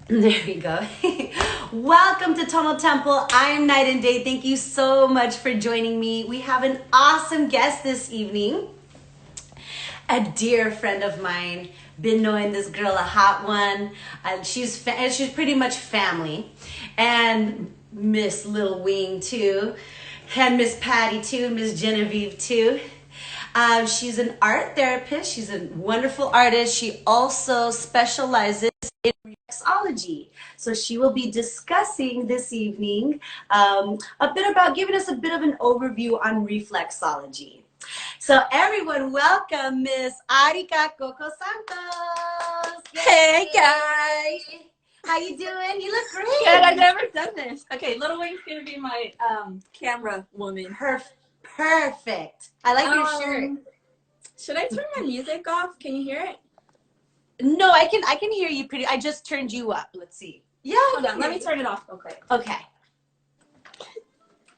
There we go. Welcome to Tonal Temple. I am Night and Day. Thank you so much for joining me. We have an awesome guest this evening, a dear friend of mine. Been knowing this girl a hot one. She's pretty much family, and Miss Lil Wing too, and Miss Patty too, Miss Genevieve too. She's an art therapist. She's a wonderful artist. She also specializes in reflexology. So she will be discussing this evening a bit about giving us a bit of an overview on reflexology. So everyone, welcome Miss Arika Coco Santos. Hey Yay! guys! How you doing? You look Good, I've great. never done this. Okay, Little Wing's gonna be my camera woman. Perfect. I like your shirt. Should I turn my music off? Can you hear it? No, I can hear you pretty. I just turned you up. Let's see. Yeah. Hold on, let me turn it off real quick. Okay.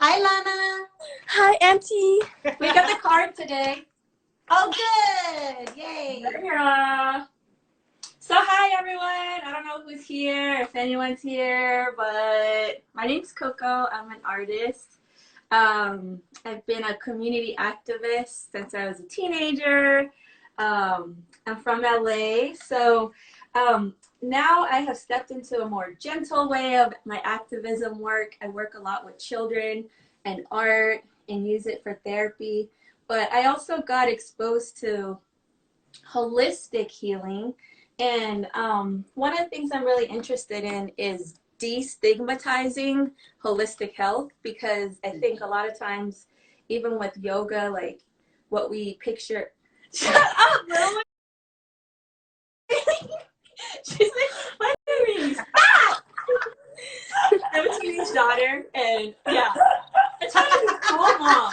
Hi, Lana. Hi, Auntie. We got the card today. Oh, good. Yay. So hi everyone. I don't know who's here, if anyone's here, but my name's Coco. I'm an artist. I've been a community activist since I was a teenager. I'm from LA, so now I have stepped into a more gentle way of my activism work. I work a lot with children and art and use it for therapy, but I also got exposed to holistic healing, and one of the things I'm really interested in is destigmatizing holistic health, because I think a lot of times, even with yoga, like what we picture. Shut up, bro. She's like, my name is stop. I have a teenage daughter, and yeah, I'm trying to be a cool mom.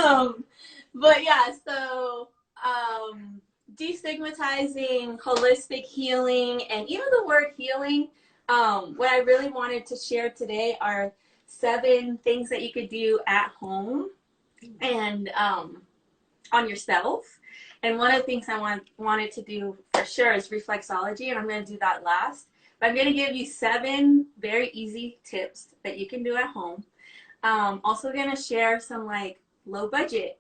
God. But yeah, so destigmatizing holistic healing, and even the word healing, what I really wanted to share today are 7 things that you could do at home and on yourself. And one of the things I wanted to do for sure is reflexology, and I'm going to do that last. But I'm going to give you 7 very easy tips that you can do at home. Also going to share some like low budget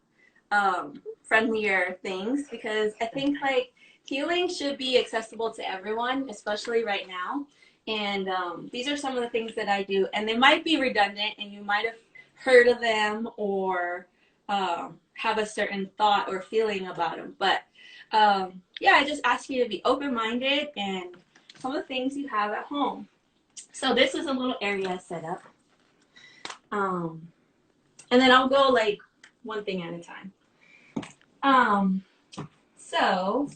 friendlier things, because I think like healing should be accessible to everyone, especially right now. And these are some of the things that I do, and they might be redundant and you might have heard of them or have a certain thought or feeling about them. But yeah, I just ask you to be open-minded and some of the things you have at home. So this is a little area I set up. And then I'll go like one thing at a time. So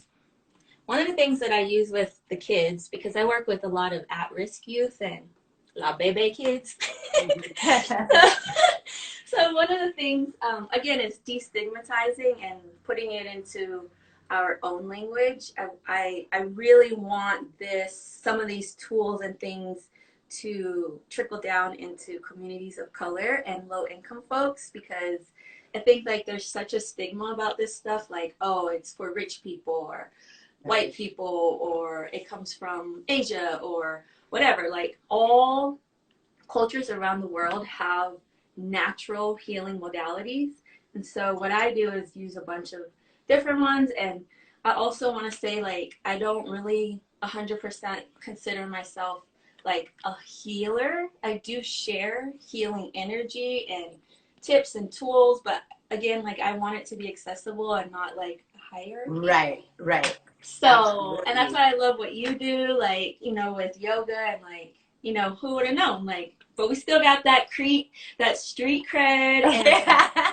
one of the things that I use with the kids, because I work with a lot of at-risk youth and la bebe kids. So one of the things, again, is destigmatizing and putting it into our own language. I really want some of these tools and things to trickle down into communities of color and low income folks, because I think like there's such a stigma about this stuff, like, oh, it's for rich people or white people, or it comes from Asia or whatever. Like all cultures around the world have natural healing modalities. And so what I do is use a bunch of different ones. And I also want to say, like, I don't really 100% consider myself like a healer. I do share healing energy and tips and tools, but again, like, I want it to be accessible and not like a hierarchy. Right. So, Absolutely. and that's why I love what you do, like, you know, with yoga, and like, you know, who would have known, like, but we still got that street cred, and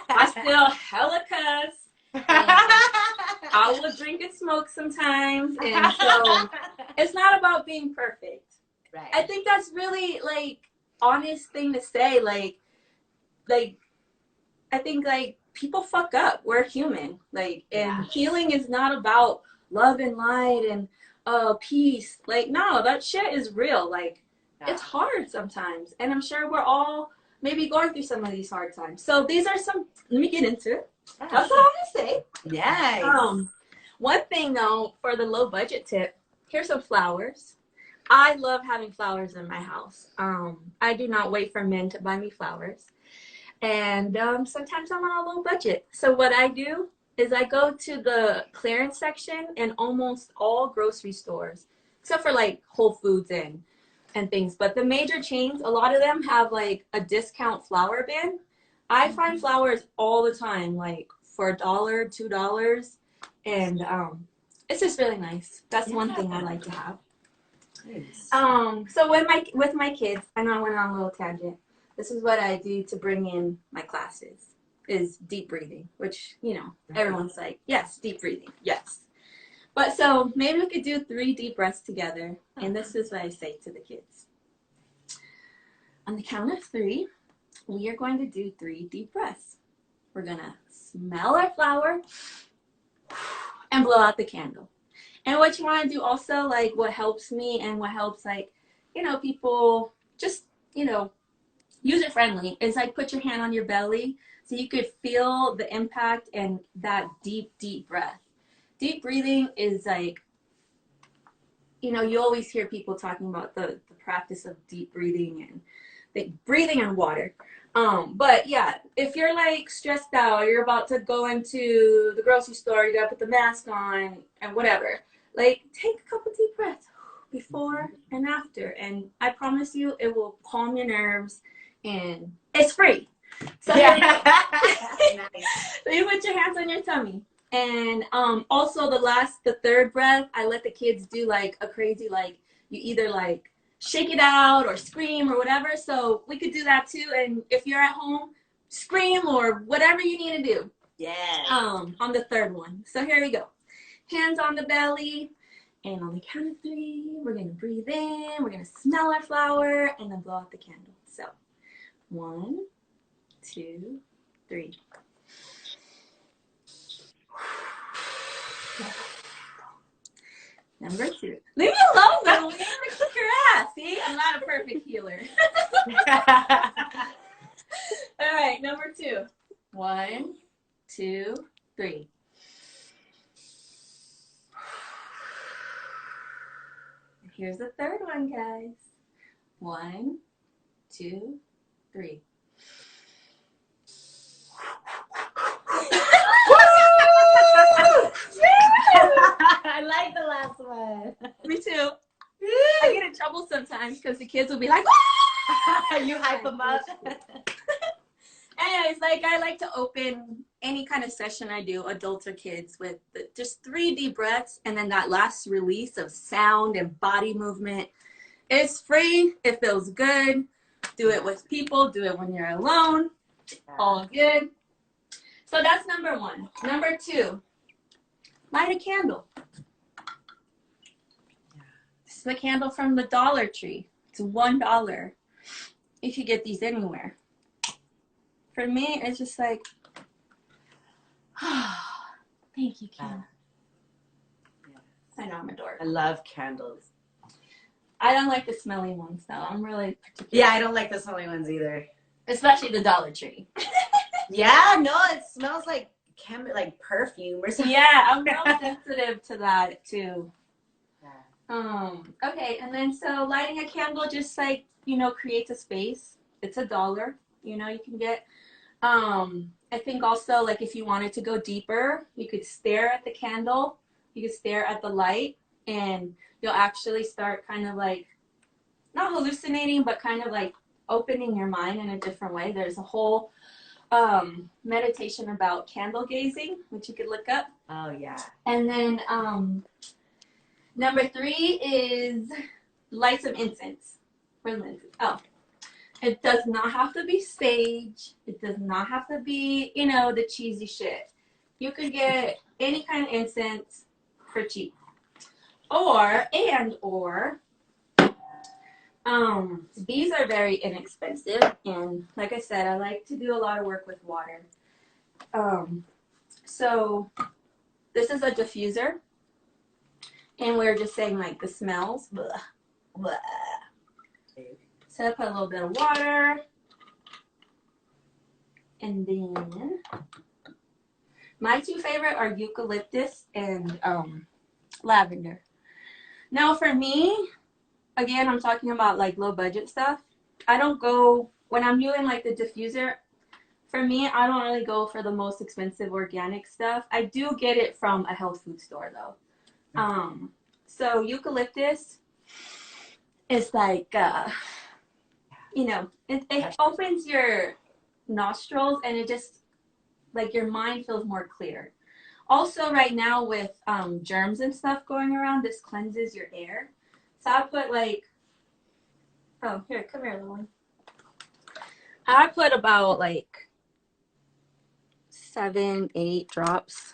I still hella cuss, and I will drink and smoke sometimes, and so it's not about being perfect. Right. I think that's really like honest thing to say, like I think like people fuck up. We're human, like, and healing is not about love and light and peace. Like, no, that shit is real. Like, it's hard sometimes, and I'm sure we're all maybe going through some of these hard times. So these are some. Let me get into it. That's what I'm gonna say. Yes. One thing though, for the low budget tip, here's some flowers. I love having flowers in my house. I do not wait for men to buy me flowers. And sometimes I'm on a low budget. So what I do is I go to the clearance section in almost all grocery stores, except for like Whole Foods and things. But the major chains, a lot of them have like a discount flower bin. I find flowers all the time, like for $1, $2, and it's just really nice. That's one thing I like to have. Nice. So with my kids, I know I went on a little tangent. This is what I do to bring in my classes, is deep breathing, which, you know, everyone's like, yes, deep breathing, yes. But so maybe we could do 3 deep breaths together. And this is what I say to the kids. On the count of 3, we are going to do 3 deep breaths. We're going to smell our flower and blow out the candle. And what you want to do also, like what helps me and what helps, like, you know, people just, you know, user friendly, is like put your hand on your belly so you could feel the impact and that deep, deep breath. Deep breathing is like, you know, you always hear people talking about the practice of deep breathing and breathing in water. But yeah, if you're like stressed out, you're about to go into the grocery store, you gotta put the mask on and whatever, like take a couple deep breaths before and after, and I promise you it will calm your nerves, and it's free. So, Nice. so you put your hands on your tummy. And also the third breath, I let the kids do like a crazy, like you either like shake it out or scream or whatever. So we could do that too. And if you're at home, scream or whatever you need to do. Yes. On the third one. So here we go. Hands on the belly. And on the count of 3, we're going to breathe in. We're going to smell our flower and then blow out the candle. So 1, 2, 3. Number 2. Leave me alone, though. We're going to kick your ass. See, I'm not a perfect healer. All right, number 2. 1, 2, 3. Here's the third one, guys. 1, 2, 3. I like the last one. Me too. I get in trouble sometimes because the kids will be like, You hype them up. anyways, like I like to open any kind of session I do, adults or kids, with just 3 deep breaths and then that last release of sound and body movement. It's free. It feels good. Do it with people. Do it when you're alone. All good. So that's number 1. Number 2, light a candle. This is a candle from the Dollar Tree. It's $1. You could get these anywhere. For me, it's just like, thank you, Kim. I know I'm a dork. I love candles. I don't like the smelly ones, though. I'm really particular. Yeah, I don't like the smelly ones either. Especially the Dollar Tree. Yeah, no, it smells like perfume or something. Yeah, I'm real sensitive to that, too. Okay, and then so lighting a candle just like, you know, creates a space. It's $1. You know, you can get, I think also like if you wanted to go deeper, you could stare at the candle, you could stare at the light, and you'll actually start kind of like, not hallucinating, but kind of like opening your mind in a different way. There's a whole meditation about candle gazing, which you could look up. Oh, yeah. And then number 3 is light some incense. Where's my incense? Oh. It does not have to be sage. It does not have to be, you know, the cheesy shit. You could get any kind of incense for cheap. Or these are very inexpensive. And like I said, I like to do a lot of work with water. So this is a diffuser. And we're just saying like the smells. Blah, blah. So I put a little bit of water, and then my 2 favorite are eucalyptus and lavender. Now for me, again, I'm talking about like low budget stuff. I don't go when I'm doing like the diffuser. For me, I don't really go for the most expensive organic stuff. I do get it from a health food store though. So eucalyptus is like, it opens your nostrils and it just like your mind feels more clear. Also, right now with germs and stuff going around, this cleanses your air. So I put like, oh, here, come here, little one. I put about like 7, 8 drops.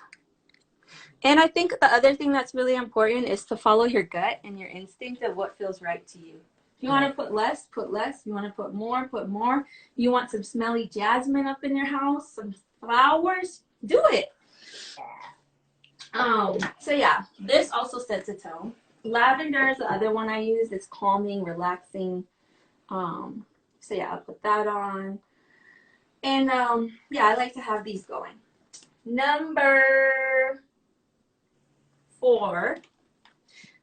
And I think the other thing that's really important is to follow your gut and your instinct of what feels right to you. If you want to put less, put less. You want to put more, put more. You want some smelly jasmine up in your house, some flowers, do it. So yeah, this also sets a tone. Lavender is the other one I use. It's calming, relaxing. So yeah, I'll put that on. And yeah, I like to have these going. Number 4.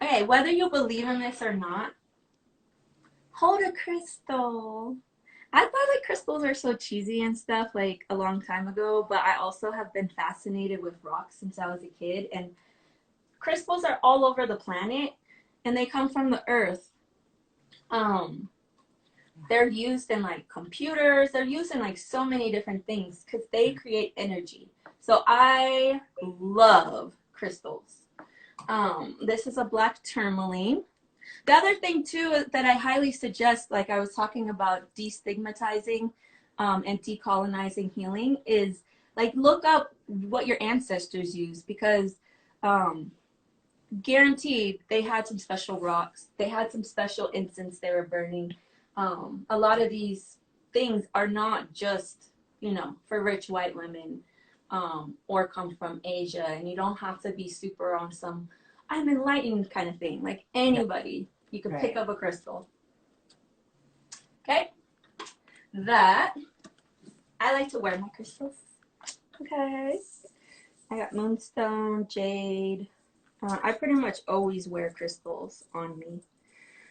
Okay, whether you believe in this or not, hold a crystal. I thought like crystals are so cheesy and stuff like a long time ago, but I also have been fascinated with rocks since I was a kid. And crystals are all over the planet and they come from the earth. They're used in like computers, they're used in like so many different things because they create energy. So I love crystals. This is a black tourmaline. The other thing too that I highly suggest, like I was talking about destigmatizing and decolonizing healing, is like look up what your ancestors used because guaranteed they had some special rocks, they had some special incense they were burning. A lot of these things are not just for rich white women or come from Asia, and you don't have to be super on some I'm enlightened kind of thing. Like anybody, you can pick up a crystal. Okay, that I like to wear my crystals. Okay, I got moonstone, jade. I pretty much always wear crystals on me.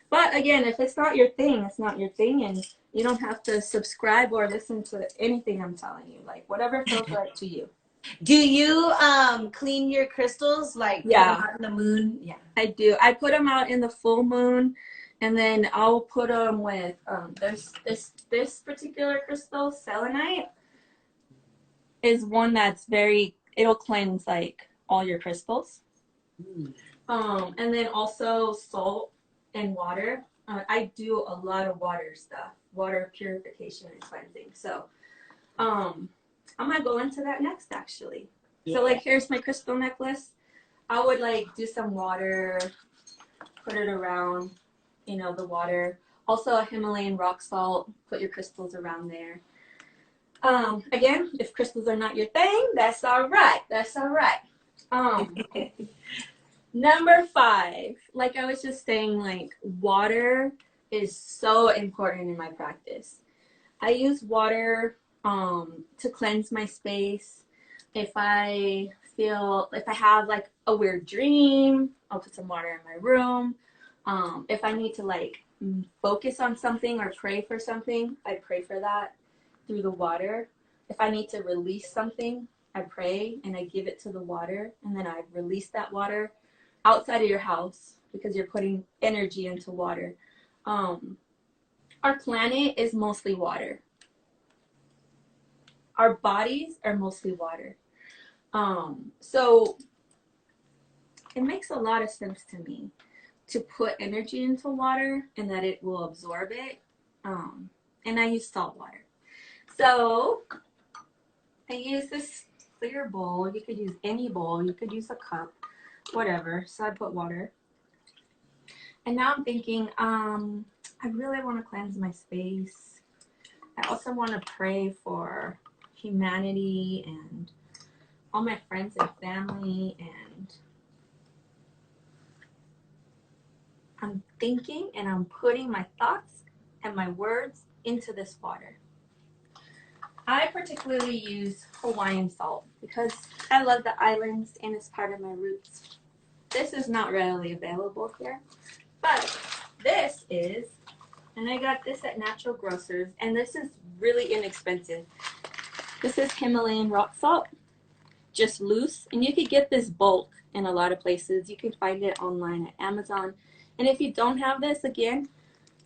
But again, if it's not your thing, it's not your thing, and you don't have to subscribe or listen to anything I'm telling you. Like whatever feels right to you. Do you clean your crystals like put them out in the moon? Yeah, I do. I put them out in the full moon, and then I'll put them with there's this particular crystal, selenite, is one that's it'll cleanse like all your crystals. And then also salt and water. I do a lot of water stuff, water purification and cleansing. So I'm gonna go into that next actually. Yeah. So like here's my crystal necklace. I would like do some water, put it around, the water. Also a Himalayan rock salt, put your crystals around there. Again, if crystals are not your thing, that's all right. That's all right. Number 5, like I was just saying, like water is so important in my practice. I use water to cleanse my space. If I have like a weird dream, I'll put some water in my room. If I need to like focus on something or pray for something, I pray for that through the water. If I need to release something, I pray and I give it to the water, and then I release that water outside of your house because you're putting energy into water. Our planet is mostly water. Our bodies are mostly water. So it makes a lot of sense to me to put energy into water and that it will absorb it. And I use salt water. So I use this clear bowl. You could use any bowl. You could use a cup, whatever. So I put water. And now I'm thinking, I really want to cleanse my space. I also want to pray for humanity and all my friends and family, and I'm thinking and I'm putting my thoughts and my words into this water. I particularly use Hawaiian salt because I love the islands and it's part of my roots. This is not readily available here, but this is, and I got this at Natural Grocers, and this is really inexpensive. This is Himalayan rock salt, just loose, and you could get this bulk in a lot of places. You can find it online at Amazon. And if you don't have this, again,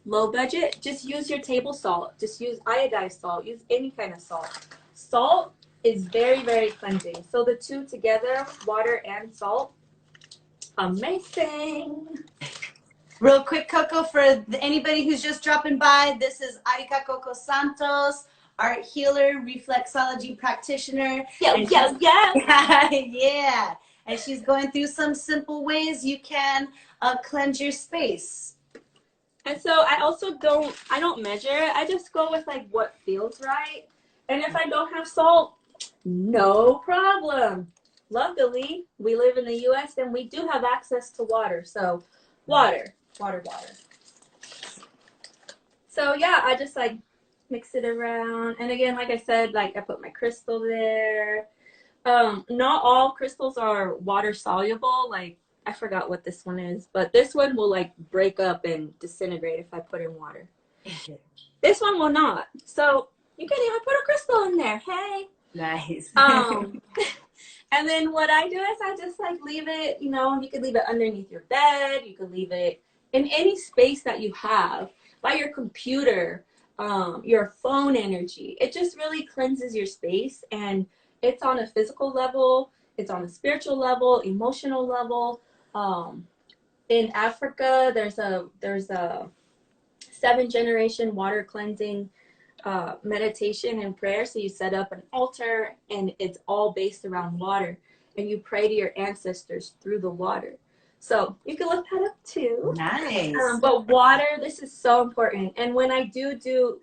low budget, just use your table salt. Just use iodized salt. Use any kind of salt. Salt is very, very cleansing. So the two together, water and salt, amazing. Real quick, Coco, for anybody who's just dropping by, this is Arika Coco Santos, art healer, reflexology practitioner. Yeah. And she's going through some simple ways you can cleanse your space. And so I also I don't measure. I just go with like what feels right. And if I don't have salt, no problem. Luckily, we live in the U.S. and we do have access to water. So water. So yeah, I just like mix it around. And again, like I said, like I put my crystal there. Not all crystals are water soluble. Like I forgot what this one is, but this one will like break up and disintegrate if I put in water. This one will not. So you can even put a crystal in there. Hey. Nice. And then what I do is I just like leave it, you know, you could leave it underneath your bed. You could leave it in any space that you have, by your computer, your phone energy. It just really cleanses your space, and it's on a physical level, it's on a spiritual level, emotional level. In Africa, there's a 7-generation water cleansing meditation and prayer. So you set up an altar, and it's all based around water, and you pray to your ancestors through the water. So you can look that up too. Nice. But water, this is so important. And when I do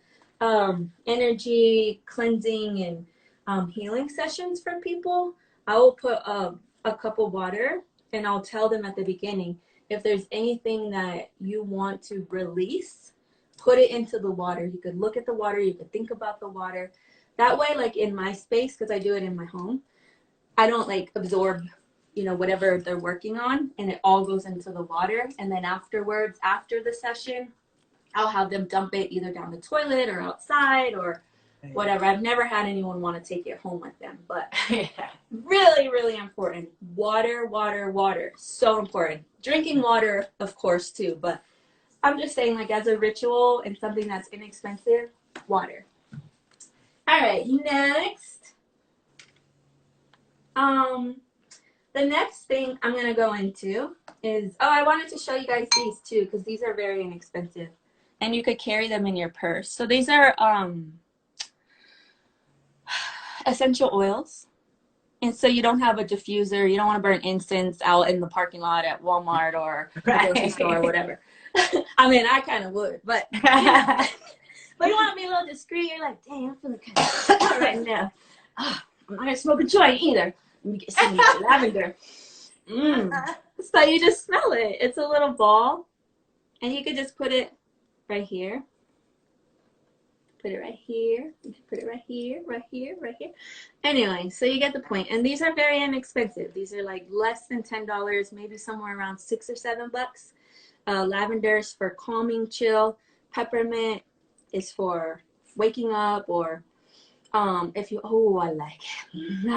energy cleansing and healing sessions for people, I will put a cup of water, and I'll tell them at the beginning, if there's anything that you want to release, put it into the water. You could look at the water, you could think about the water. That way, like in my space, because I do it in my home, I don't like absorb, you know, whatever they're working on, and it all goes into the water. And then afterwards, after the session, I'll have them dump it either down the toilet or outside or whatever. I've never had anyone want to take it home with them, but really, really important. Water, water, water. So important. Drinking water, of course, too, but I'm just saying, like, as a ritual and something that's inexpensive, water. All right, next. The next thing I'm going to go into is, I wanted to show you guys these too, because these are very inexpensive, and you could carry them in your purse. So these are essential oils. And so you don't have a diffuser. You don't want to burn incense out in the parking lot at Walmart or a grocery store or whatever. I mean, I kind of would, but but you want to be a little discreet. You're like, dang, I'm feeling kind of hot right now. I'm not going to smoke a joint either. Let me get some lavender. So you just smell it. It's a little ball, and you could just put it right here. Put it right here. You can put it right here, right here, right here. Anyway, so you get the point. And these are very inexpensive. These are like less than $10, maybe somewhere around $6 or $7. Lavender's for calming, chill. Peppermint is for waking up, or if you, I like it.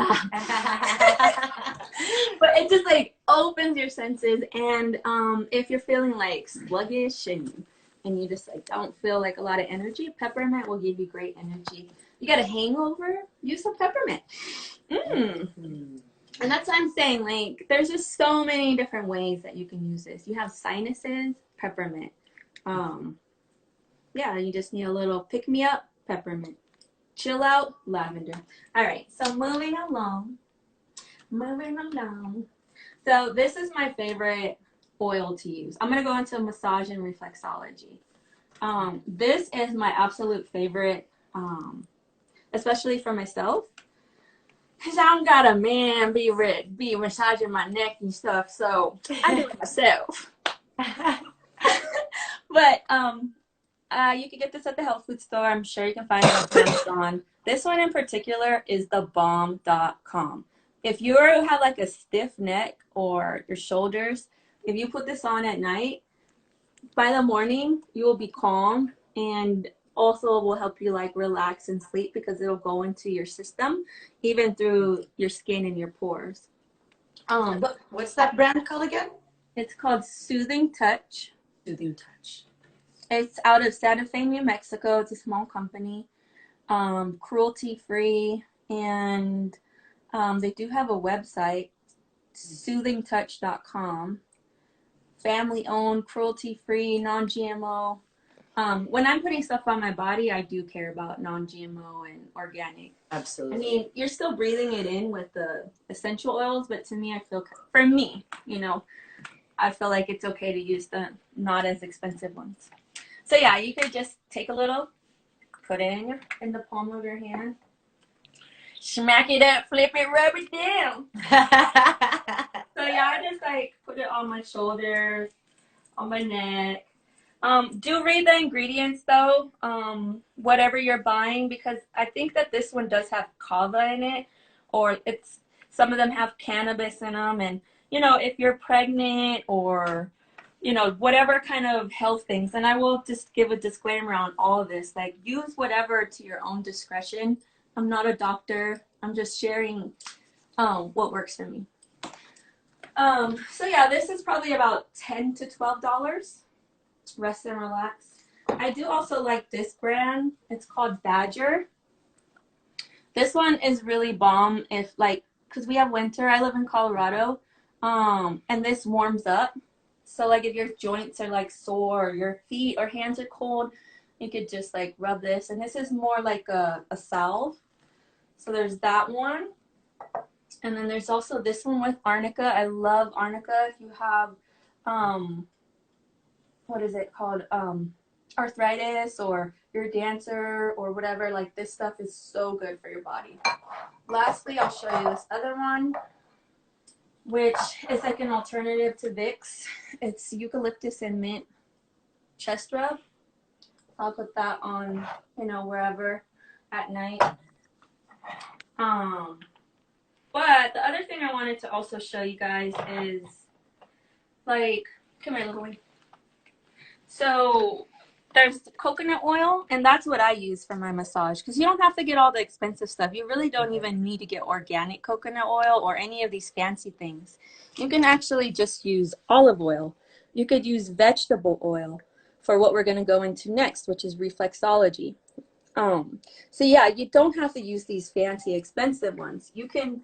But it just like opens your senses. And if you're feeling like sluggish and you just like don't feel like a lot of energy, peppermint will give you great energy. You got a hangover, use some peppermint. And that's what I'm saying, like there's just so many different ways that you can use this. You have sinuses, peppermint. Yeah, you just need a little pick me up, peppermint. Chill out, lavender. All right, so moving along. So this is my favorite oil to use. I'm going to go into massage and reflexology. This is my absolute favorite, especially for myself, because I don't got a man be massaging my neck and stuff, so I do it myself. But you can get this at the health food store. I'm sure you can find it on Amazon. This one in particular is thebomb.com. if you have like a stiff neck or your shoulders, if you put this on at night, by the morning you will be calm, and also will help you like relax and sleep because it'll go into your system, even through your skin and your pores. What's that brand called again? It's called Soothing Touch. Soothing Touch. It's out of Santa Fe, New Mexico. It's a small company, cruelty free, and they do have a website, soothingtouch.com. Family owned, cruelty free, non GMO. When I'm putting stuff on my body, I do care about non GMO and organic. Absolutely. I mean, you're still breathing it in with the essential oils, but to me, for me, I feel like it's okay to use the not as expensive ones. So yeah, you could just take a little, put it in the palm of your hand, smack it up, flip it, rub it down. So yeah, I just like put it on my shoulders, on my neck. Do read the ingredients though, whatever you're buying, because I think that this one does have kava in it, or some of them have cannabis in them, and if you're pregnant or whatever kind of health things, and I will just give a disclaimer on all of this, like use whatever to your own discretion. I'm not a doctor. I'm just sharing what works for me. So yeah, this is probably about $10 to $12. Rest and relax. I do also like this brand. It's called Badger. This one is really bomb because we have winter. I live in Colorado, and this warms up. So like if your joints are like sore, or your feet or hands are cold, you could just like rub this. And this is more like a salve. So there's that one. And then there's also this one with Arnica. I love Arnica. If you have, what is it called? Arthritis, or you're a dancer or whatever, like this stuff is so good for your body. Lastly, I'll show you this other one, which is like an alternative to Vicks. It's eucalyptus and mint chest rub. I'll put that on, wherever at night. But the other thing I wanted to also show you guys is like, come here, little one. So there's coconut oil, and that's what I use for my massage, because you don't have to get all the expensive stuff. You really don't even need to get organic coconut oil or any of these fancy things. You can actually just use olive oil. You could use vegetable oil for what we're going to go into next, which is reflexology. So yeah, you don't have to use these fancy expensive ones. You can,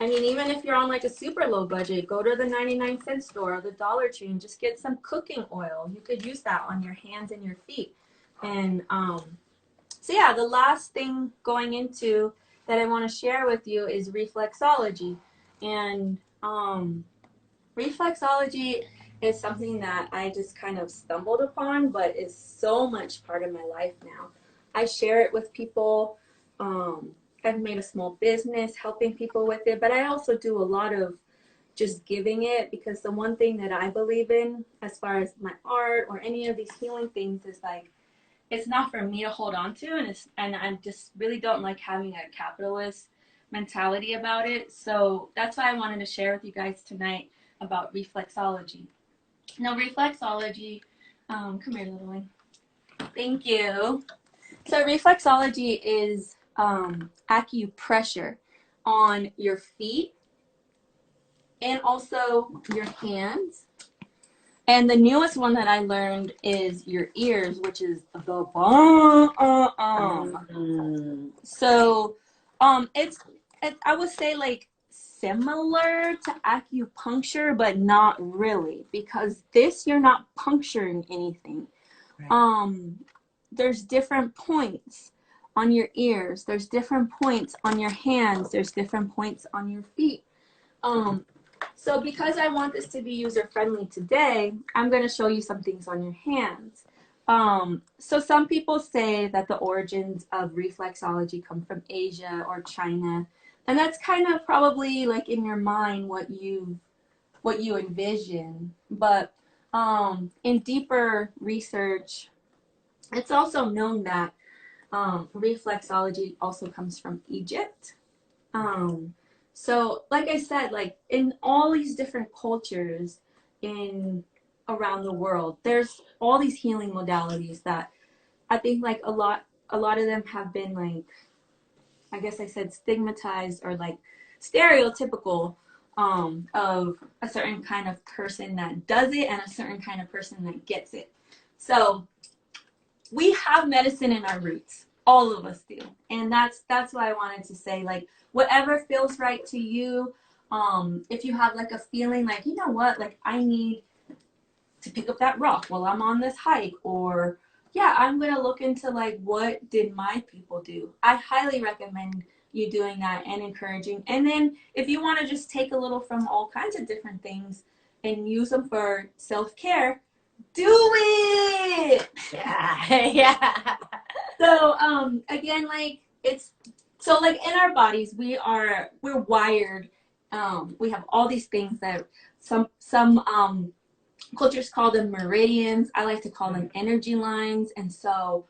even if you're on like a super low budget, go to the 99-cent store or the Dollar Tree and just get some cooking oil. You could use that on your hands and your feet. And so yeah, the last thing going into that I want to share with you is reflexology. And reflexology is something that I just kind of stumbled upon, but is so much part of my life now. I share it with people. I've made a small business helping people with it, but I also do a lot of just giving it, because the one thing that I believe in as far as my art or any of these healing things is like, it's not for me to hold on to, and I just really don't like having a capitalist mentality about it. So that's why I wanted to share with you guys tonight about reflexology. Now, reflexology, come here, little one. Thank you. So reflexology is acupressure on your feet and also your hands. And the newest one that I learned is your ears, which is the bomb. So I would say like similar to acupuncture, but not really, because this, you're not puncturing anything. Right. There's different points on your ears. There's different points on your hands. There's different points on your feet. So because I want this to be user-friendly today, I'm going to show you some things on your hands. So some people say that the origins of reflexology come from Asia or China. And that's kind of probably like in your mind what you envision. But in deeper research, it's also known that reflexology also comes from Egypt. So, like I said, like in all these different cultures in around the world, there's all these healing modalities that I think like a lot of them have been like, I guess I said stigmatized or like stereotypical of a certain kind of person that does it and a certain kind of person that gets it. So we have medicine in our roots. All of us do. And that's why I wanted to say, like, whatever feels right to you, if you have like a feeling like, you know what, like I need to pick up that rock while I'm on this hike, or yeah, I'm gonna look into like what did my people do. I highly recommend you doing that and encouraging. And then if you want to just take a little from all kinds of different things and use them for self-care, do it. Yeah. Yeah. So again, like it's so like in our bodies we're wired. We have all these things that some cultures call them meridians. I like to call them energy lines. And so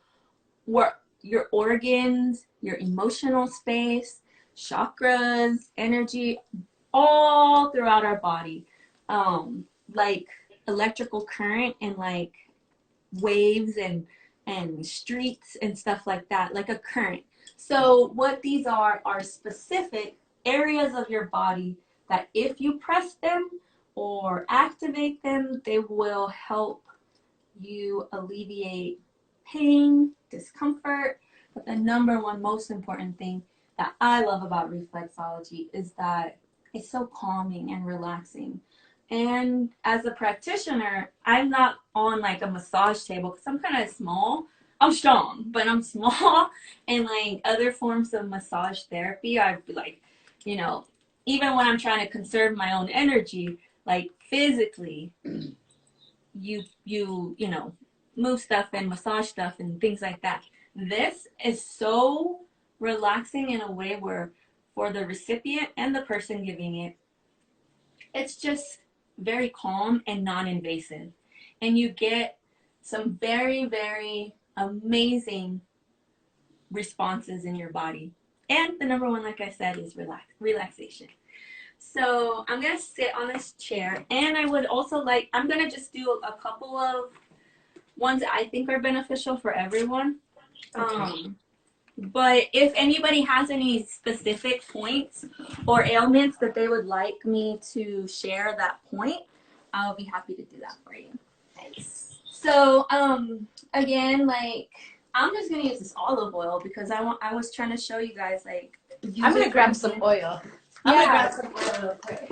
we're your organs, your emotional space, chakras, energy, all throughout our body. Like electrical current and like waves and streets and stuff like that, like a current. So what these are specific areas of your body that if you press them or activate them, they will help you alleviate pain, discomfort. But the number one most important thing that I love about reflexology is that it's so calming and relaxing. And as a practitioner, I'm not on like a massage table because I'm kind of small. I'm strong, but I'm small. And like other forms of massage therapy, I'd be like, you know, even when I'm trying to conserve my own energy, like physically, you move stuff and massage stuff and things like that. This is so relaxing in a way where for the recipient and the person giving it, it's just very calm and non-invasive. And you get some very, very amazing responses in your body. And the number one, like I said, is relaxation. So I'm gonna sit on this chair, and I would also like, I'm gonna just do a couple of ones that I think are beneficial for everyone. Okay. But if anybody has any specific points or ailments that they would like me to share that point, I'll be happy to do that for you. Nice. So again, like I'm just gonna use this olive oil because I was trying to show you guys like. I'm gonna grab some oil. I'm gonna grab some oil real quick.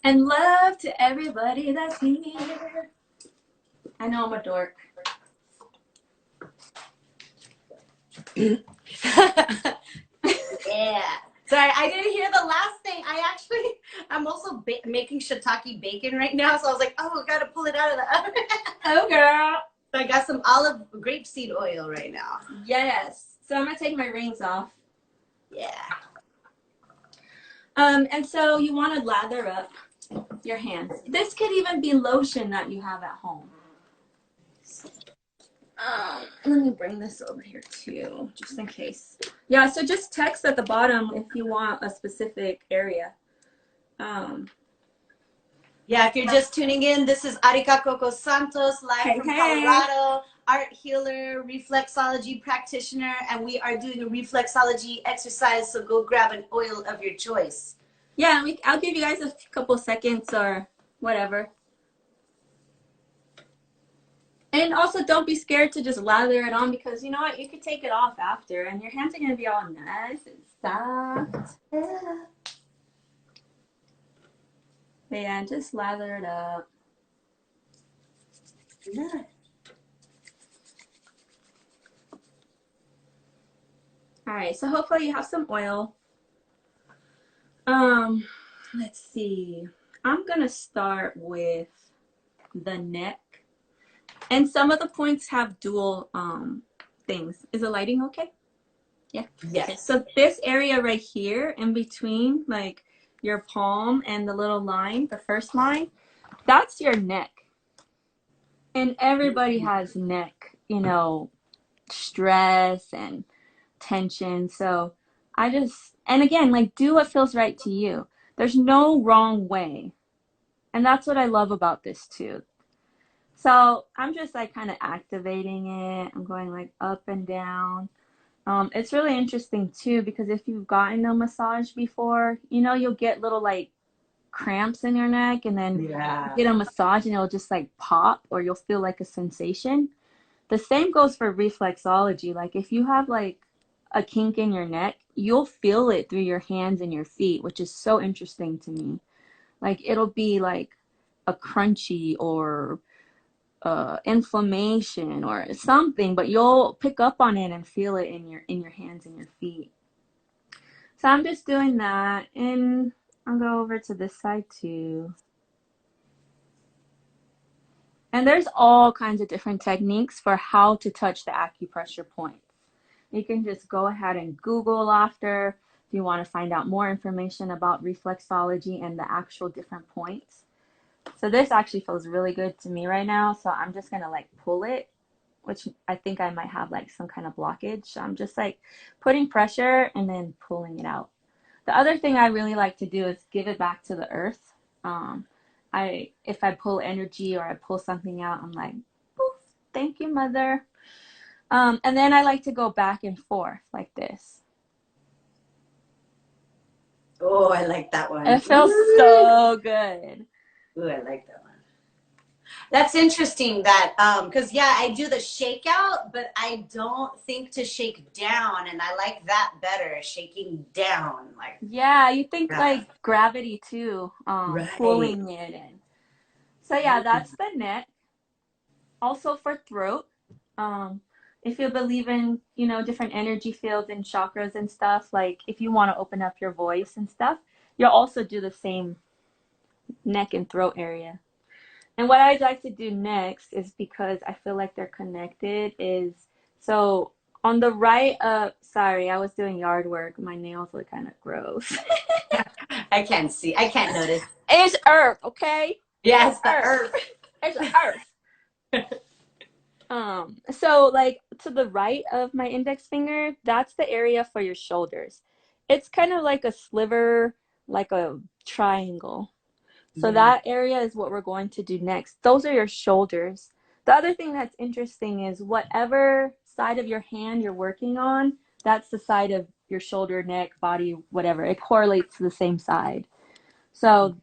And love to everybody that's here. I know I'm a dork. Yeah. Sorry, I didn't hear the last thing. I'm also making shiitake bacon right now, so I was like, oh, I gotta pull it out of the oven. Oh, girl. So I got some olive grapeseed oil right now. Yes. So I'm gonna take my rings off. Yeah. And so you want to lather up your hands. This could even be lotion that you have at home. Let me bring this over here too, just in case. Yeah, so just text at the bottom if you want a specific area. Yeah, if you're just tuning in, this is Arika Santos, live from Colorado, art healer, reflexology practitioner, and we are doing a reflexology exercise, so go grab an oil of your choice. Yeah, I'll give you guys a couple seconds or whatever. And also don't be scared to just lather it on because you know what, you could take it off after and your hands are going to be all nice and soft. Yeah, just lather it up. Yeah. All right, so hopefully you have some oil. Let's see. I'm going to start with the neck. And some of the points have dual things. Is the lighting okay? Yeah. Yes. Okay. So this area right here in between, like your palm and the little line, the first line, that's your neck. And everybody has neck, you know, stress and tension. So and again, like, do what feels right to you. There's no wrong way. And that's what I love about this too. So I'm just like kind of activating it. I'm going like up and down. It's really interesting too because if you've gotten a massage before, you'll get little like cramps in your neck, and then you Yeah. get a massage and it'll just like pop, or you'll feel like a sensation. The same goes for reflexology. Like if you have like a kink in your neck, you'll feel it through your hands and your feet, which is so interesting to me. Like it'll be like a crunchy or inflammation or something, but you'll pick up on it and feel it in your hands and your feet. So I'm just doing that, and I'll go over to this side too. And there's all kinds of different techniques for how to touch the acupressure points. You can just go ahead and Google after if you want to find out more information about reflexology and the actual different points. So this actually feels really good to me right now. So I'm just going to like pull it, which I think I might have like some kind of blockage. So I'm just like putting pressure and then pulling it out. The other thing I really like to do is give it back to the earth. Um, if I pull energy or I pull something out, I'm like, poof, thank you, mother. And then I like to go back and forth like this. Oh, I like that one. It feels so good. Ooh, I like that one. That's interesting that because yeah, I do the shakeout, but I don't think to shake down, and I like that better, shaking down. Like Yeah, you think yeah. like gravity too, Right. pulling it in. So yeah, that's the neck. Also for throat, um, if you believe in, different energy fields and chakras and stuff, like if you want to open up your voice and stuff, you'll also do the same neck and throat area. And what I'd like to do next is because I feel like they're connected is so on the right sorry, I was doing yard work. My nails look kind of gross. I can't see. I can't notice. It's earth, okay? It's Yes, the earth. earth. It's earth. So like to the right of my index finger, that's the area for your shoulders. It's kind of like a sliver, like a triangle. So Yeah. that area is what we're going to do next. Those are your shoulders. The other thing that's interesting is whatever side of your hand you're working on, that's the side of your shoulder, neck, body, whatever. It correlates to the same side. So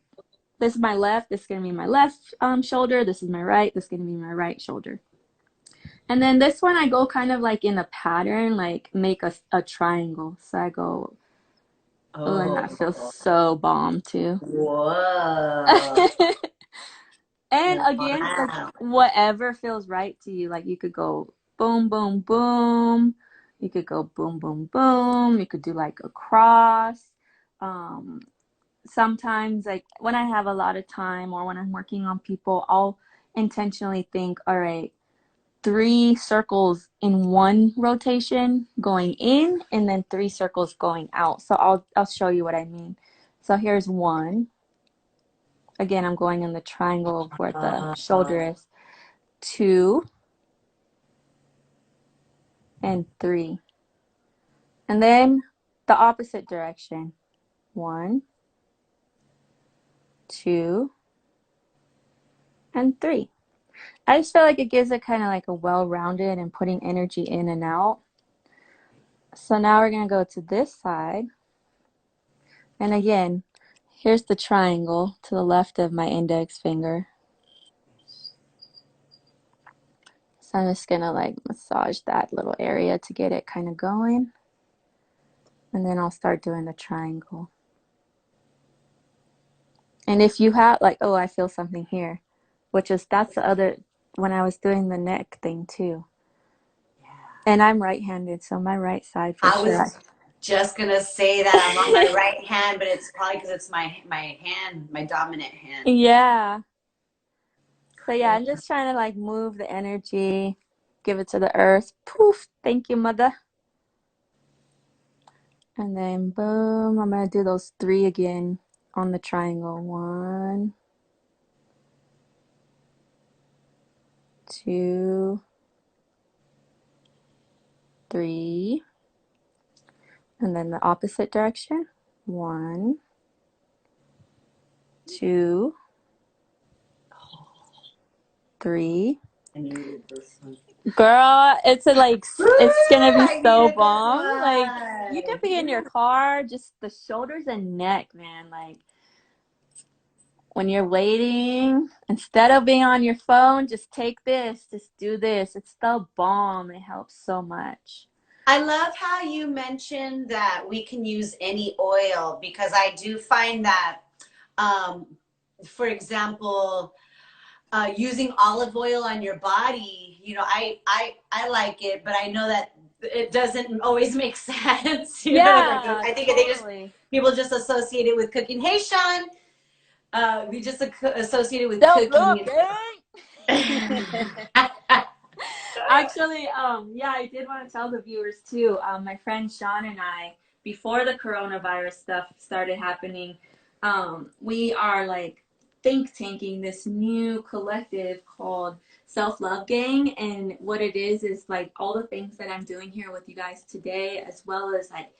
this is my left, this is going to be my left shoulder, this is my right, this is going to be my right shoulder. And then this one I go kind of like in a pattern, like make a triangle. So I go, oh, and that feels Oh. so bomb too. Whoa. And again, like Wow. whatever feels right to you. Like you could go boom, boom, boom. You could go boom, boom, boom. You could do like a cross. Um, Sometimes, like when I have a lot of time or when I'm working on people, I'll intentionally think, all right, 3 circles in one rotation going in, and then 3 circles going out. So I'll show you what I mean. So here's one. Again, I'm going in the triangle of where the shoulder is. 2 and 3. And then the opposite direction. 1, 2, and 3. I just feel like it gives it kind of like a well-rounded and putting energy in and out. So now we're going to go to this side. And again, here's the triangle to the left of my index finger. So I'm just going to like massage that little area to get it kind of going. And then I'll start doing the triangle. And if you have like, oh, I feel something here, that's the other, when I was doing the neck thing too. Yeah. And I'm right-handed, so my right side for I sure. was just gonna say that I'm on my right hand, but it's probably because it's my hand, my dominant hand. Yeah. So yeah, I'm just trying to like move the energy, give it to the earth. Poof, thank you, mother. And then boom, I'm gonna do those 3 again on the triangle. 1, 2, 3, and then the opposite direction. 1, 2, 3. I needed this one. Girl, it's gonna be I so needed this bomb. Like, you could be in your one. car, just the shoulders and neck, man. Like, when you're waiting, instead of being on your phone, just take this, just do this. It's the bomb. It helps so much. I love how you mentioned that we can use any oil because I do find that, um, for example, using olive oil on your body, I like it, but I know that it doesn't always make sense. Like Yeah, I think totally. people just associate it with cooking. Hey, Sean, we just associate it with Self-love, cooking. gang. Actually, yeah, I did want to tell the viewers too. My friend Sean and I, before the coronavirus stuff started happening, we are like think tanking this new collective called Self Love Gang. And what it is like all the things that I'm doing here with you guys today, as well as like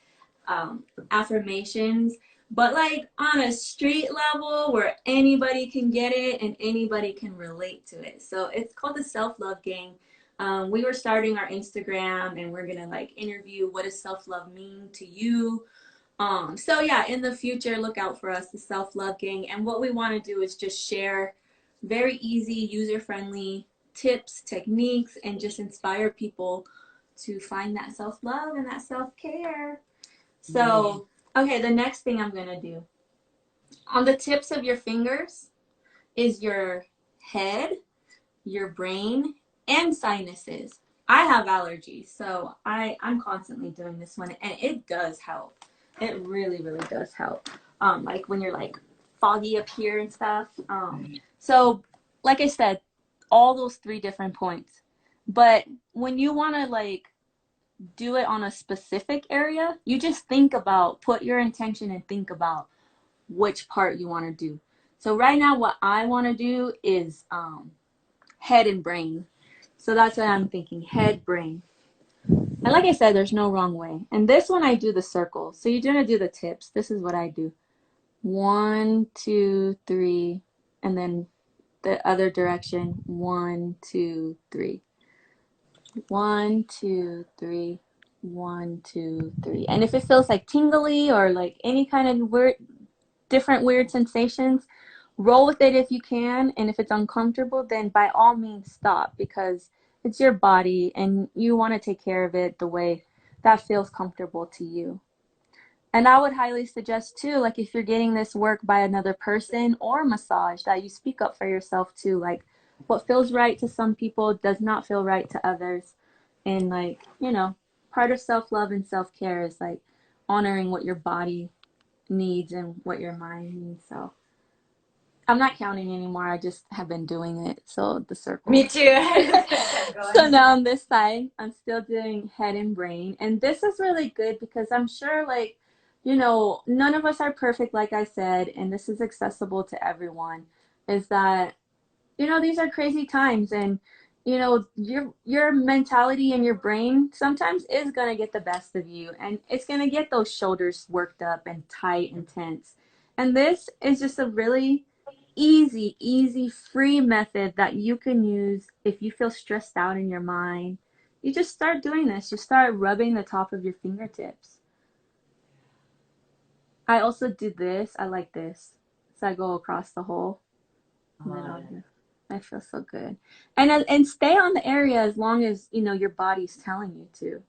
affirmations, but like on a street level where anybody can get it and anybody can relate to it. So it's called the Self Love Gang. We were starting our Instagram and we're gonna like interview what does self love mean to you. So yeah, in the future, look out for us, the Self Love Gang. And what we want to do is just share very easy, user friendly tips, techniques, and just inspire people to find that self love and that self care. So, okay, the next thing I'm going to do on the tips of your fingers is your head, your brain, and sinuses. I have allergies, so I'm constantly doing this one, and it does help. It really, really does help. Like when you're like foggy up here and stuff. So, like I said, all those 3 different points. But when you want to like do it on a specific area, you just put your intention and think about which part you want to do. So right now, what I want to do is head and brain. So that's what I'm thinking, head, brain. And like I said, there's no wrong way. And this one, I do the circle. So you're going to do the tips. This is what I do. 1, 2, 3, and then the other direction. 1, 2, 3. 1, 2, 3. 1, 2, 3. And if it feels like tingly or like any kind of different weird sensations, roll with it if you can. And if it's uncomfortable, then by all means stop, because it's your body and you want to take care of it the way that feels comfortable to you. And I would highly suggest too, like if you're getting this work by another person or massage, that you speak up for yourself too. Like what feels right to some people does not feel right to others. And like, part of self-love and self-care is like honoring what your body needs and what your mind needs. So I'm not counting anymore. I just have been doing it. So the circle. Me too. I just kept So going. now on this side, I'm still doing head and brain. And this is really good because I'm sure, like, none of us are perfect, like I said, and this is accessible to everyone. Is that, these are crazy times, and, your mentality and your brain sometimes is going to get the best of you, and it's going to get those shoulders worked up and tight and tense. And this is just a really easy, free method that you can use if you feel stressed out in your mind. You just start doing this. You start rubbing the top of your fingertips. I also do this. I like this. So I go across the whole. And then I'll do. I feel so good. And stay on the area as long as, your body's telling you to.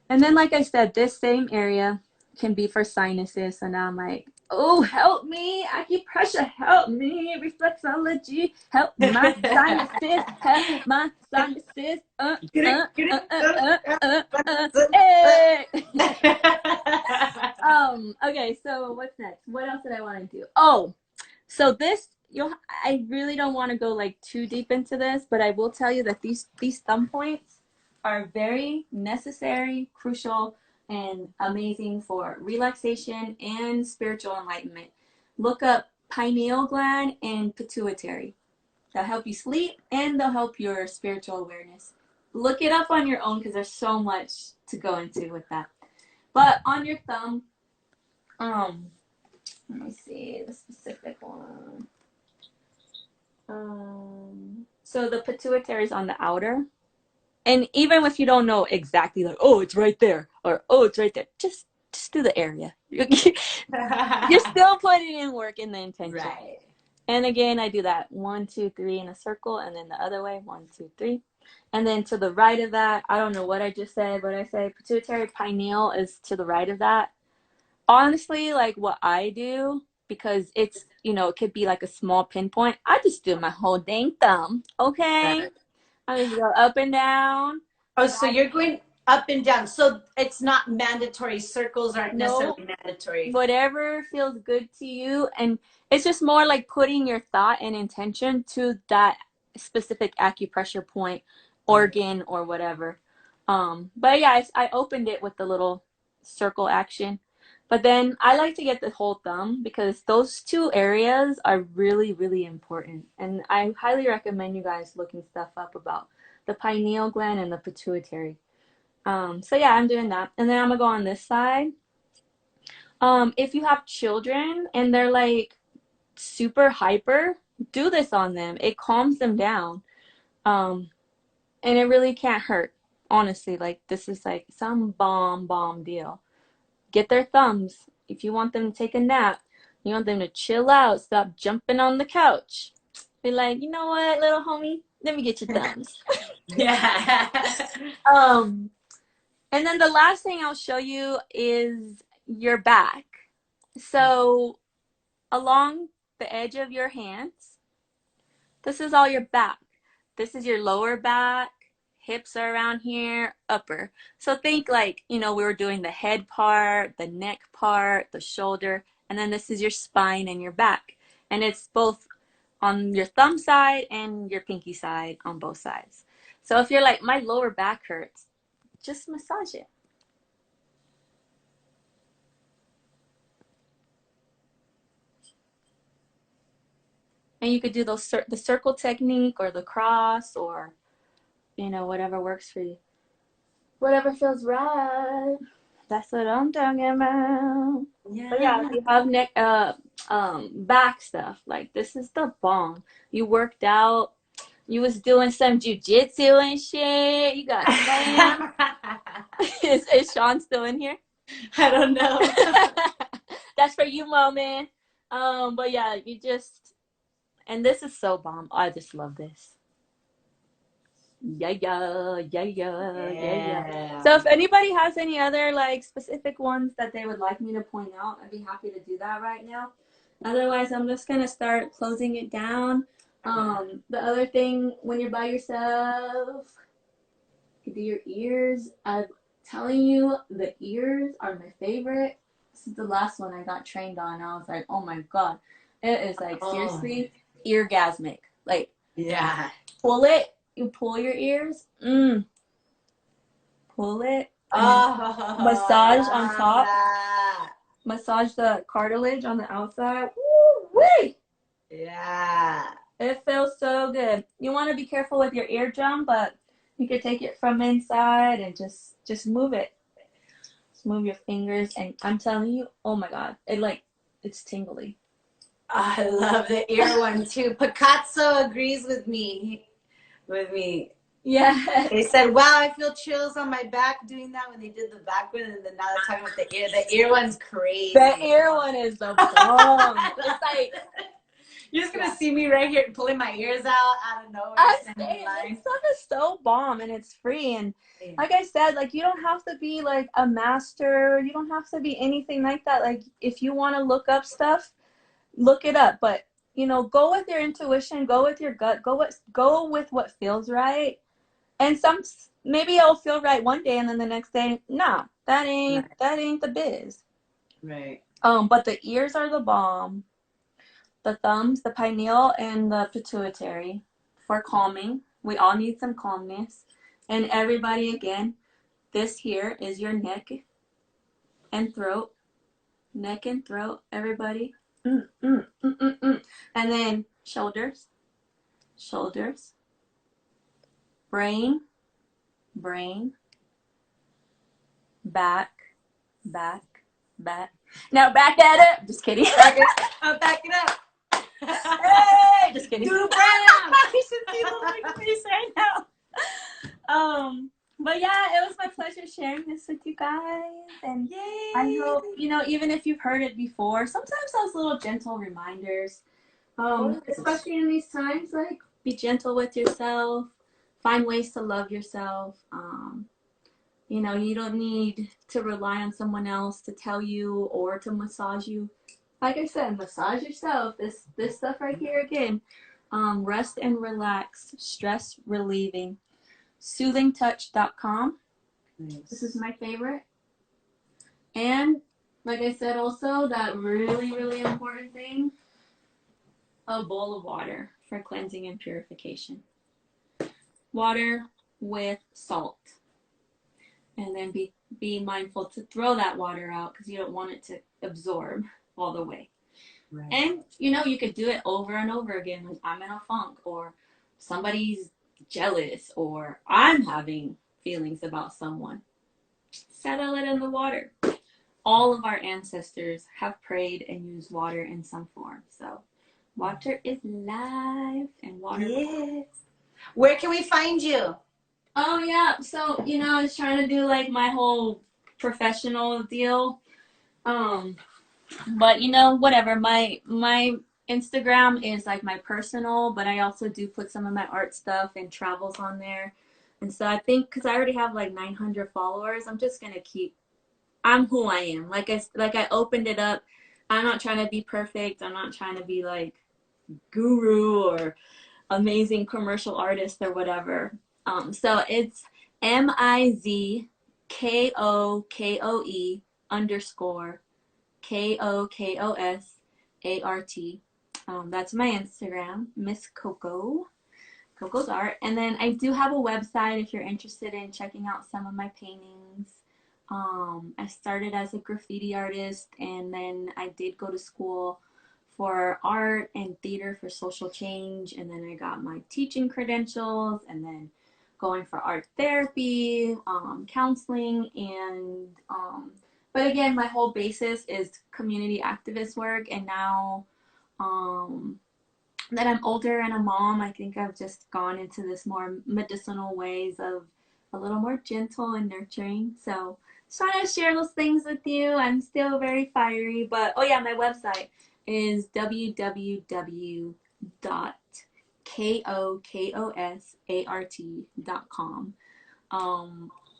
And then, like I said, this same area can be for sinuses. So now I'm like, oh, help me. Acupressure, help me. Reflexology, help my sinuses. Help my sinuses. Hey. Okay, so what's next? What else did I want to do? Oh, so this, I really don't want to go like too deep into this, but I will tell you that these thumb points are very necessary, crucial, and amazing for relaxation and spiritual enlightenment. Look up pineal gland and pituitary. They'll help you sleep and they'll help your spiritual awareness. look it up on your own because there's so much to go into with that. But on your thumb, let me see the specific one. So the pituitary is on the outer. And even if you don't know exactly, like, oh, it's right there, or oh, it's right there, just do the area. You're still putting in work in the intention. Right. And again, I do that 1, 2, 3 in a circle, and then the other way, 1, 2, 3. And then to the right of that, I don't know what I just said, but I say pituitary pineal is to the right of that. Honestly, like what I do, because it's, it could be like a small pinpoint, I just do my whole dang thumb, okay? Right. I just go up and down. Oh, so you're going up and down. So it's not mandatory. Circles aren't No, necessarily mandatory. whatever feels good to you. And it's just more like putting your thought and intention to that specific acupressure point, organ, or whatever. But yeah, I opened it with the little circle action. But then I like to get the whole thumb because those two areas are really, really important. And I highly recommend you guys looking stuff up about the pineal gland and the pituitary. So yeah, I'm doing that. And then I'm gonna go on this side. If you have children and they're like super hyper, do this on them. It calms them down. Um, and it really can't hurt. Honestly, like this is like some bomb deal. Get their thumbs. If you want them to take a nap, you want them to chill out, stop jumping on the couch. Be like, you know what, little homie, let me get your thumbs. Yeah. And then the last thing I'll show you is your back. So along the edge of your hands, this is all your back. This is your lower back, hips are around here, upper. So think like, we were doing the head part, the neck part, the shoulder, and then this is your spine and your back. And it's both on your thumb side and your pinky side on both sides. So if you're like, my lower back hurts, just massage it. And you could do the circle technique or the cross or, whatever works for you. Whatever feels right. That's what I'm talking about. Yeah. But yeah, if you have back stuff, like this is the bomb. You worked out, you was doing some jujitsu and shit. You got slammed. is Sean still in here? I don't know. That's for you, moment. But yeah, and this is so bomb. I just love this. Yeah. So if anybody has any other like specific ones that they would like me to point out, I'd be happy to do that right now. Otherwise, I'm just gonna start closing it down. The other thing, when you're by yourself, you can do your ears. I'm telling you, the ears are my favorite. This is the last one I got trained on. I was like, oh my god, it is like seriously eargasmic. Like, yeah. Pull it. You pull your ears. Pull it. Massage on top. Massage the cartilage on the outside. Woo-wee! Yeah. It feels so good. You want to be careful with your eardrum, but you could take it from inside and just move it. Just move your fingers, and I'm telling you, oh my god, it's tingly. I love the ear one too. Picasso agrees with me. Yeah. They said, wow, I feel chills on my back doing that when they did the back one, and then now they're talking about the ear. The ear one's crazy. The ear one is the bomb. It's like, you're just gonna see me right here pulling my ears out of nowhere. This stuff is so bomb, and it's free. And like I said, like you don't have to be like a master. You don't have to be anything like that. Like if you want to look up stuff, look it up. But go with your intuition. Go with your gut. Go with what feels right. And maybe it'll feel right one day, and then the next day, nah, that ain't the biz. Right. But the ears are the bomb. The thumbs, the pineal, and the pituitary for calming. We all need some calmness. And everybody, again, this here is your neck and throat. Neck and throat, everybody. And then shoulders, brain, brain, back, back, back. Now back at it. Just kidding. Back it up. Hey, just kidding. Do the brown. You should see the face right now. But yeah, it was my pleasure sharing this with you guys, and Yay. I hope, you know, even if you've heard it before, sometimes those little gentle reminders, especially in these times, like, be gentle with yourself, find ways to love yourself. You know, you don't need to rely on someone else to tell you or to massage you. Like I said, massage yourself. This stuff right here again. Rest and relax, stress relieving. Soothingtouch.com. Nice. This is my favorite. And like I said, also that really, really important thing, a bowl of water for cleansing and purification. Water with salt. And then be mindful to throw that water out because you don't want it to absorb all the way. Right. And, you know, you could do it over and over again when I'm in a funk or somebody's jealous or I'm having feelings about someone. Settle it in the water. All of our ancestors have prayed and used water in some form. So water is life and water. Yes. Where can we find you? Oh, yeah. So, you know, I was trying to do like my whole professional deal. But you know, whatever. My Instagram is like my personal, but I also do put some of my art stuff and travels on there. And so I think because I already have like 900 followers, I'm just gonna keep. I'm who I am. Like I opened it up. I'm not trying to be perfect. I'm not trying to be like guru or amazing commercial artist or whatever. So it's MIZKOKOE_KOKOSART. That's my Instagram, Miss Coco, Coco's Art. And then I do have a website if you're interested in checking out some of my paintings. I started as a graffiti artist, and then I did go to school for art and theater for social change, and then I got my teaching credentials, and then going for art therapy, counseling, and but again, my whole basis is community activist work. And now that I'm older and a mom, I think I've just gone into this more medicinal ways of a little more gentle and nurturing. So just trying to share those things with you. I'm still very fiery, but oh yeah, my website is www.kokosart.com.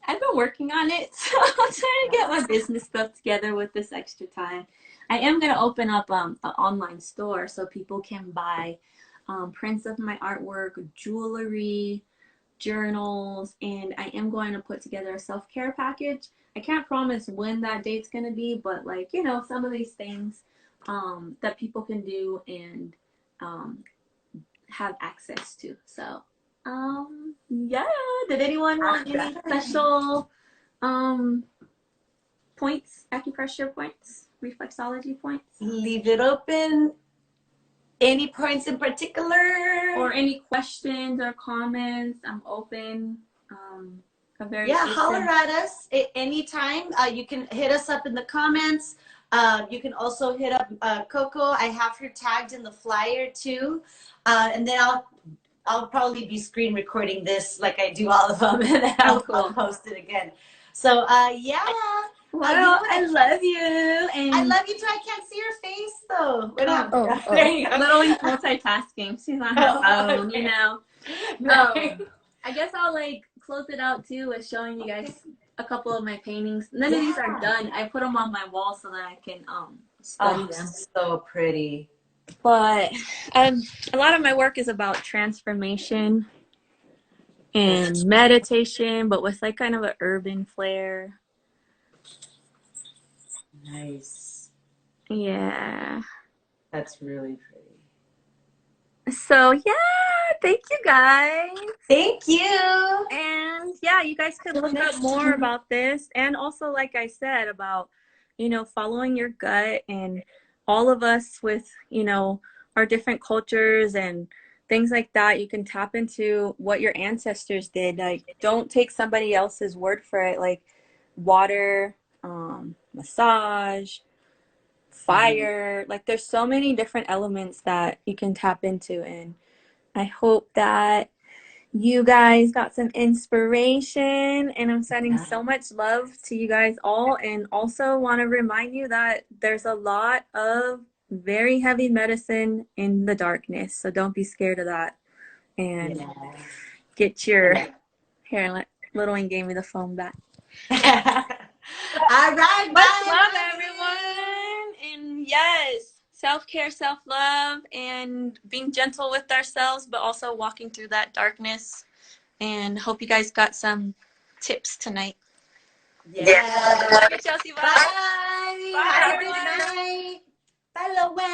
I've been working on it, so I'm trying to get my business stuff together with this extra time. I am going to open up an online store so people can buy prints of my artwork, jewelry, journals, and I am going to put together a self-care package. I can't promise when that date's going to be, but like, you know, some of these things that people can do and have access to. So, yeah. Did anyone want any special points, acupressure points, reflexology points? Leave it open. Any points in particular? Or any questions or comments? I'm open. Holler at us at any time. You can hit us up in the comments. You can also hit up Coco. I have her tagged in the flyer too. And then I'll probably be screen recording this like I do all of them, and then I'll post it again. So yeah. Wow, I love you. And I love you too. I can't see your face though. There you go. Literally multitasking. She's on her phone, you know. I guess I'll like close it out too with showing you guys a couple of my paintings. None of these are done. I put them on my wall so that I can study them. So pretty. But a lot of my work is about transformation and meditation, but with like kind of an urban flair. Nice. Yeah. That's really pretty. So yeah, thank you guys. Thank you. And yeah, you guys can look up more about this. And also, like I said, about, you know, following your gut, and all of us with, you know, our different cultures and things like that. You can tap into what your ancestors did. Like, don't take somebody else's word for it. Like water, massage, fire. Like, there's so many different elements that you can tap into. And I hope that you guys got some inspiration, and I'm sending Yeah. so much love to you guys all. And also want to remind you that there's a lot of very heavy medicine in the darkness. So don't be scared of that. And Yeah. get your here. Little one gave me the phone back. All right, Much guys. love, Love everyone. And yes, self-care, self-love, and being gentle with ourselves, but also walking through that darkness. And hope you guys got some tips tonight. you. Yeah. Love you, Chelsea. Bye. Bye. Bye, Have a good everyone. night. Bye, Lowen.